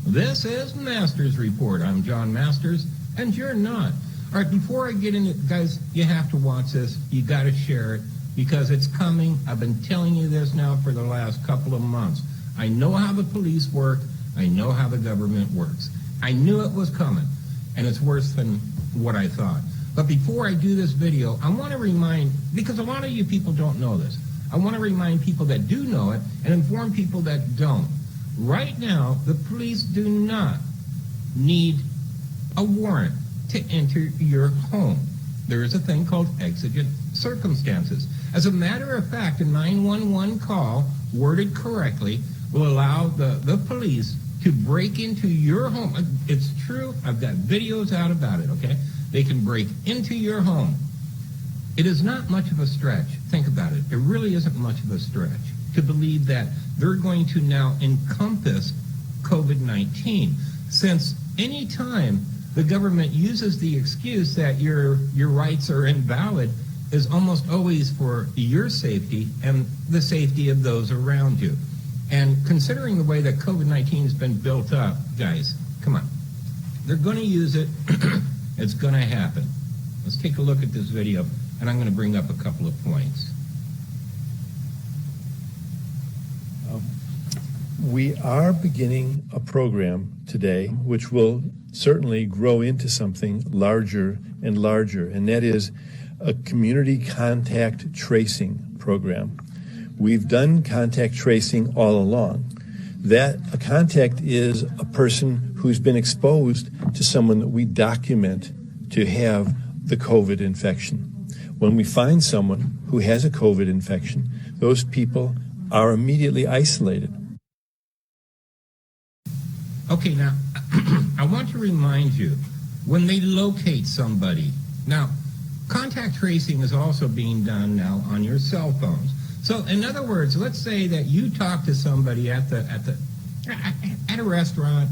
This is Masters Report. I'm John Masters, and you're not. All right, before I get into it, guys, you have to watch this. You got to share it because it's coming. I've been telling you this now for the last couple of months. I know how the police work. I know how the government works. I knew it was coming, and it's worse than what I thought. But before I do this video, I want to remind, because a lot of you people don't know this, I want to remind people that do know it and inform people that don't. Right now, the police do not need a warrant to enter your home. There is a thing called exigent circumstances. As a matter of fact, a 911 call, worded correctly, will allow the police to break into your home. It's true. I've got videos out about it, okay? They can break into your home. It is not much of a stretch. Think about it. It really isn't much of a stretch to believe that they're going to now encompass COVID-19, since any time the government uses the excuse that your rights are invalid is almost always for your safety and the safety of those around you. And considering the way that COVID-19 has been built up, guys, come on. They're going to use it. It's going to happen. Let's take a look at this video, and I'm going to bring up a couple of points. We are beginning a program today which will certainly grow into something larger and larger, and that is a community contact tracing program. We've done contact tracing all along. That a contact is a person who's been exposed to someone that we document to have the COVID infection. When we find someone who has a COVID infection, those people are immediately isolated. Okay, now, I want to remind you, when they locate somebody, now, contact tracing is also being done now on your cell phones. So, in other words, let's say that you talk to somebody at a restaurant,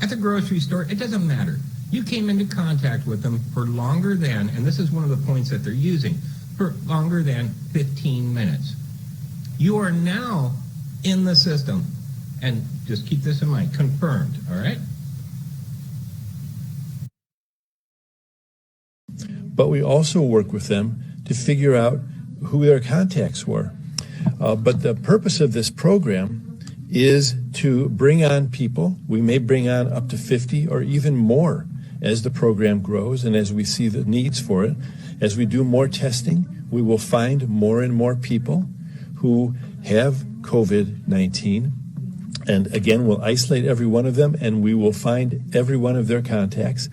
at the grocery store, it doesn't matter. You came into contact with them for longer than, and this is one of the points that they're using, for longer than 15 minutes. You are now in the system, and just keep this in mind, confirmed, all right? But we also work with them to figure out who their contacts were. But the purpose of this program is to bring on people. We may bring on up to 50 or even more as the program grows and as we see the needs for it. As we do more testing, we will find more and more people who have COVID-19. And again, we'll isolate every one of them, and we will find every one of their contacts.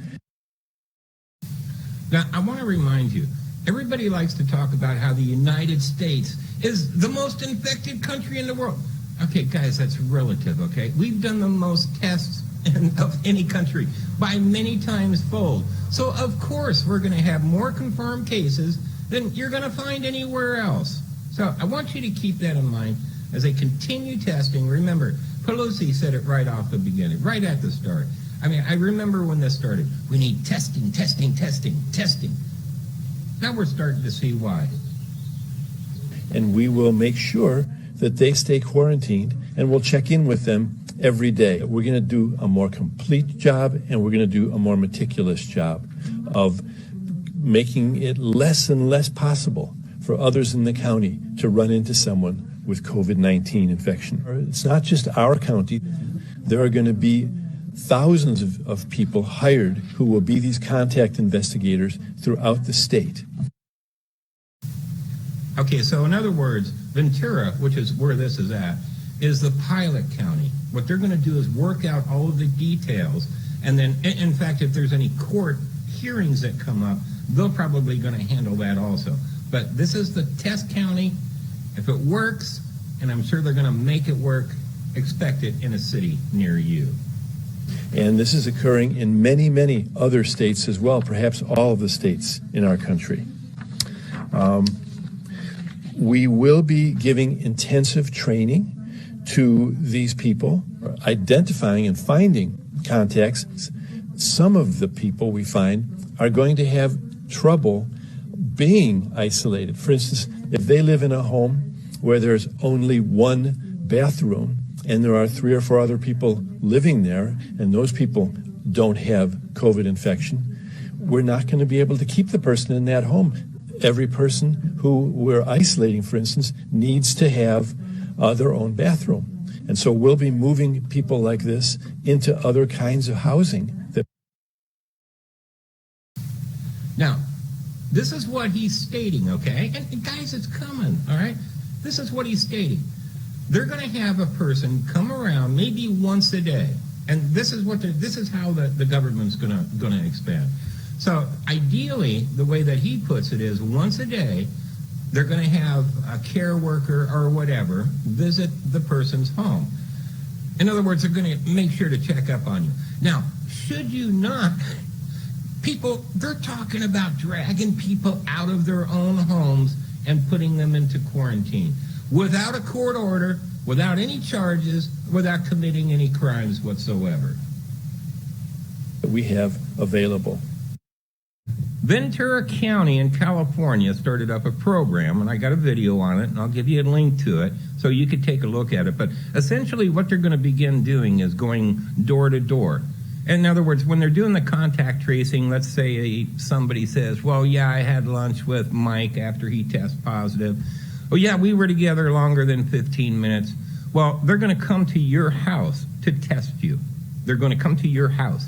Now, I want to remind you, everybody likes to talk about how the United States is the most infected country in the world. Okay, guys, that's relative, okay? We've done the most tests of any country by many times fold. So, of course, we're going to have more confirmed cases than you're going to find anywhere else. So I want you to keep that in mind as they continue testing. Remember, Pelosi said it right off the beginning, right at the start. I mean, I remember when this started. We need testing, testing, testing, testing. Now we're starting to see why. And we will make sure that they stay quarantined, and we'll check in with them every day. We're going to do a more complete job, and we're going to do a more meticulous job of making it less and less possible for others in the county to run into someone with COVID-19 infection. It's not just our county. There are going to be thousands of people hired who will be these contact investigators throughout the state. Okay, so in other words, Ventura, which is where this is at, is the pilot county. What they're going to do is work out all of the details, and then, in fact, if there's any court hearings that come up, they're probably going to handle that also. But this is the test county. If it works, and I'm sure they're going to make it work, expect it in a city near you. And this is occurring in many, many other states as well, perhaps all of the states in our country. We will be giving intensive training to these people, identifying and finding contacts. Some of the people we find are going to have trouble being isolated. For instance, if they live in a home where there's only one bathroom and there are 3 or 4 other people living there, and those people don't have COVID infection, we're not going to be able to keep the person in that home. Every person who we're isolating, for instance, needs to have their own bathroom. And so we'll be moving people like this into other kinds of housing. Now, this is what he's stating, okay? And guys, it's coming, all right? This is what he's stating. They're going to have a person come around maybe once a day, and this is how the government's going to expand. So ideally, the way that he puts it is once a day, they're going to have a care worker or whatever visit the person's home. In other words, they're going to make sure to check up on you. Now, should you not, people, they're talking about dragging people out of their own homes and putting them into quarantine without a court order, without any charges, without committing any crimes whatsoever. That we have available. Ventura County in California started up a program, and I got a video on it, and I'll give you a link to it so you could take a look at it. But essentially what they're going to begin doing is going door to door. In other words, when they're doing the contact tracing, let's say somebody says, well, yeah, I had lunch with Mike after he tested positive. Oh, yeah, we were together longer than 15 minutes. Well, they're going to come to your house to test you. They're going to come to your house.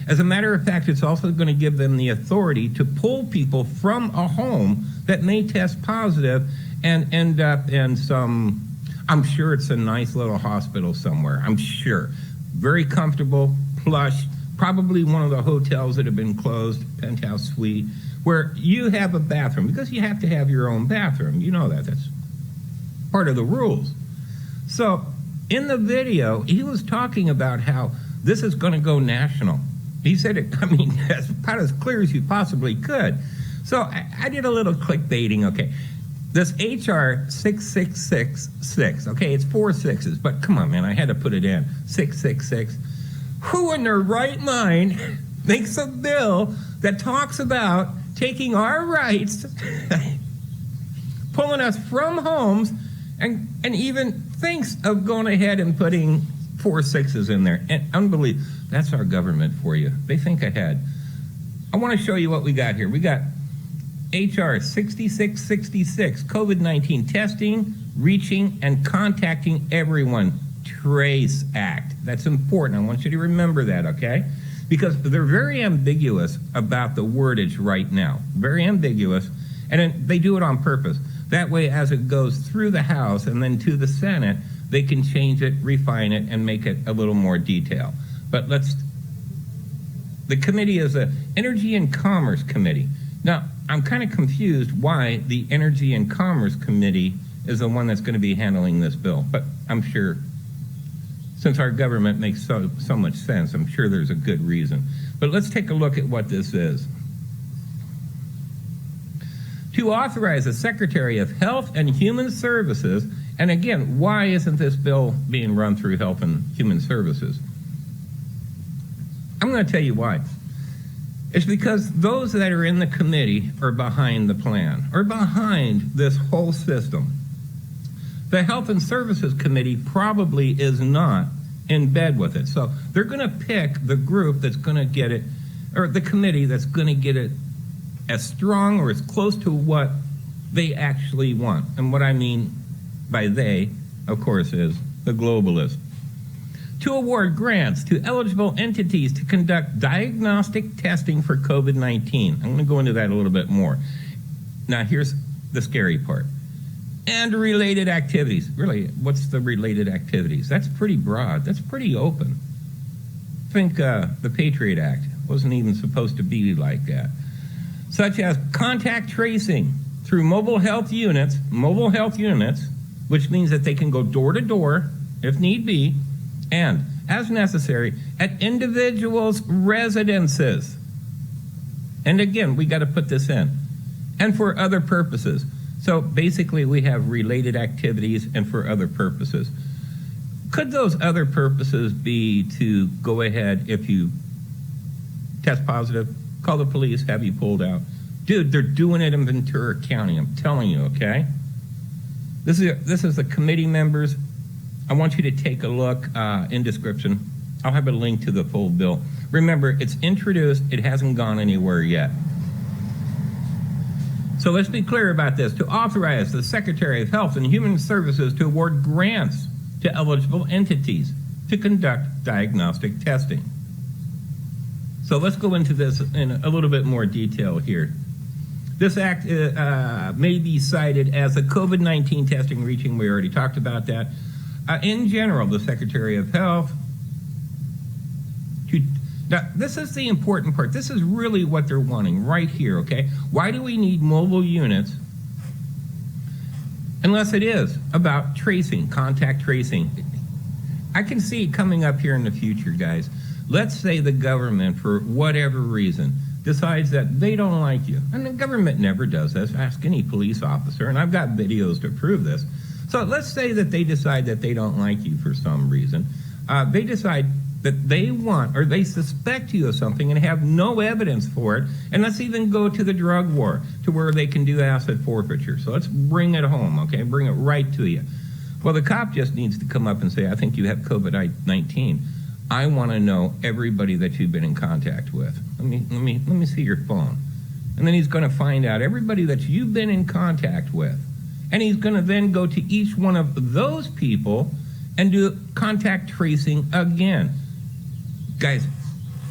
As a matter of fact, it's also going to give them the authority to pull people from a home that may test positive and end up in some, I'm sure it's a nice little hospital somewhere, I'm sure. Very comfortable, plush, probably one of the hotels that have been closed, penthouse suite, where you have a bathroom, because you have to have your own bathroom. You know that, that's part of the rules. So in the video, he was talking about how this is going to go national. He said it, I mean, as about as clear as you possibly could. So I did a little clickbaiting, okay. This H.R.6666, okay, it's 4 6s, but come on, man, I had to put it in, 666. Who in their right mind makes a bill that talks about taking our rights, pulling us from homes, and even thinks of going ahead and putting 4 6s in there? And unbelievable. That's our government for you. They think ahead. I want to show you what we got here. We got H.R.6666, COVID-19 testing, reaching, and contacting everyone. Trace Act. That's important. I want you to remember that, okay? Because they're very ambiguous about the wordage right now. Very ambiguous. And they do it on purpose. That way, as it goes through the House and then to the Senate, they can change it, refine it, and make it a little more detailed. But the committee is a Energy and Commerce Committee. Now, I'm kind of confused why the Energy and Commerce Committee is the one that's going to be handling this bill. But I'm sure, since our government makes so much sense, I'm sure there's a good reason. But let's take a look at what this is. To authorize the Secretary of Health and Human Services, and again, why isn't this bill being run through Health and Human Services? I'm going to tell you why. It's because those that are in the committee are behind the plan, or behind this whole system. The Health and Services Committee probably is not in bed with it. So they're going to pick the group that's going to get it, or the committee that's going to get it as strong or as close to what they actually want. And what I mean by they, of course, is the globalists. To award grants to eligible entities to conduct diagnostic testing for COVID-19. I'm going to go into that a little bit more. Now, here's the scary part. And related activities. Really, what's the related activities? That's pretty broad. That's pretty open. Think the Patriot Act wasn't even supposed to be like that. Such as contact tracing through mobile health units, which means that they can go door to door if need be, and, as necessary, at individuals' residences. And again, we got to put this in. And for other purposes. So basically, we have related activities and for other purposes. Could those other purposes be to go ahead, if you test positive, call the police, have you pulled out? Dude, they're doing it in Ventura County, I'm telling you, okay? This is the committee members I want you to take a look in description. I'll have a link to the full bill. Remember, it's introduced. It hasn't gone anywhere yet. So let's be clear about this. To authorize the Secretary of Health and Human Services to award grants to eligible entities to conduct diagnostic testing. So let's go into this in a little bit more detail here. This act may be cited as the COVID-19 testing reaching. We already talked about that. In general, the Secretary of Health. Now, this is the important part. This is really what they're wanting right here, okay? Why do we need mobile units unless it is about tracing, contact tracing? I can see it coming up here in the future, guys. Let's say the government, for whatever reason, decides that they don't like you. And the government never does this. Ask any police officer, and I've got videos to prove this. So let's say that they decide that they don't like you for some reason. They decide that they want or they suspect you of something and have no evidence for it. And let's even go to the drug war, to where they can do asset forfeiture. So let's bring it home, okay? Bring it right to you. Well, the cop just needs to come up and say, I think you have COVID-19. I want to know everybody that you've been in contact with. Let me see your phone. And then he's going to find out everybody that you've been in contact with. And he's going to then go to each one of those people and do contact tracing again. Guys,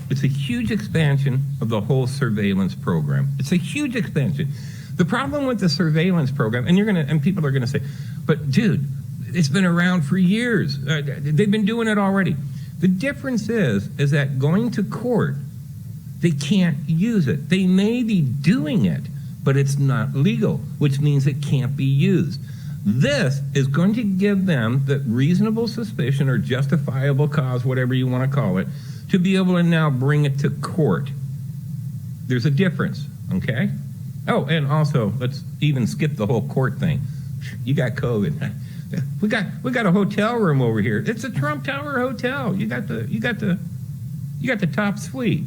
it's a huge expansion of the whole surveillance program. It's a huge expansion. The problem with the surveillance program, and people are going to say, but dude, it's been around for years. They've been doing it already. The difference is that going to court, they can't use it. They may be doing it, but it's not legal, which means it can't be used. This is going to give them the reasonable suspicion or justifiable cause, whatever you want to call it, to be able to now bring it to court. There's a difference, okay? Oh, and also, let's even skip the whole court thing. You got COVID. We got a hotel room over here. It's a Trump Tower hotel. You got the top suite.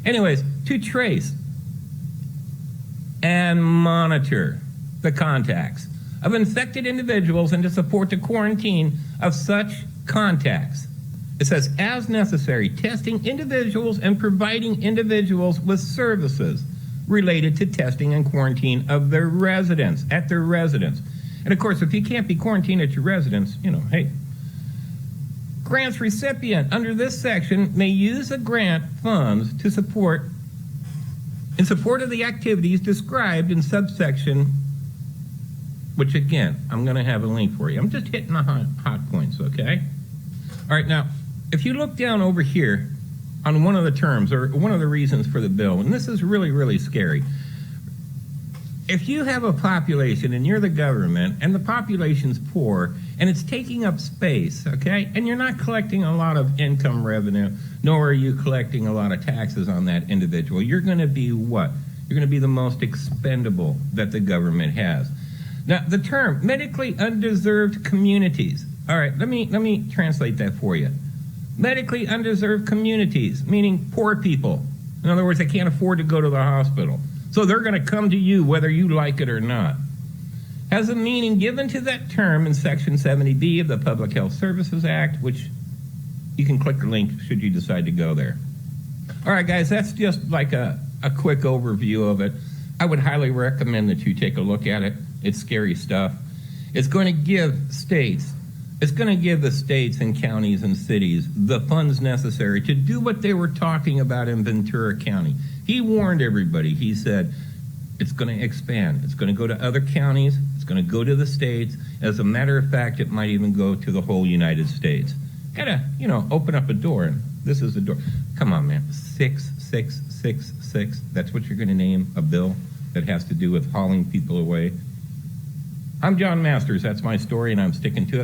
Anyways, to trace and monitor the contacts of infected individuals and to support the quarantine of such contacts. It says, as necessary, testing individuals and providing individuals with services related to testing and quarantine of their residence, at their residence. And of course, if you can't be quarantined at your residence, hey. Grants recipient under this section may use the grant funds to support of the activities described in subsection, which again, I'm going to have a link for you. I'm just hitting the hot points, okay? All right, now, if you look down over here on one of the terms or one of the reasons for the bill, and this is really, really scary. If you have a population and you're the government and the population's poor and it's taking up space, okay, and you're not collecting a lot of income revenue, nor are you collecting a lot of taxes on that individual, you're going to be what? You're going to be the most expendable that the government has. Now, the term medically undeserved communities. All right, let me translate that for you. Medically undeserved communities, meaning poor people. In other words, they can't afford to go to the hospital. So they're going to come to you whether you like it or not. Has a meaning given to that term in Section 70B of the Public Health Services Act, which you can click the link should you decide to go there. All right, guys, that's just like a quick overview of it. I would highly recommend that you take a look at it. It's scary stuff. It's going to give the states and counties and cities the funds necessary to do what they were talking about in Ventura County. He warned everybody. He said, it's going to expand. It's going to go to other counties. It's going to go to the states. As a matter of fact, it might even go to the whole United States. Gotta, open up a door, and this is the door. Come on, man. 6666. That's what you're going to name a bill that has to do with hauling people away. I'm John Masters. That's my story, and I'm sticking to it.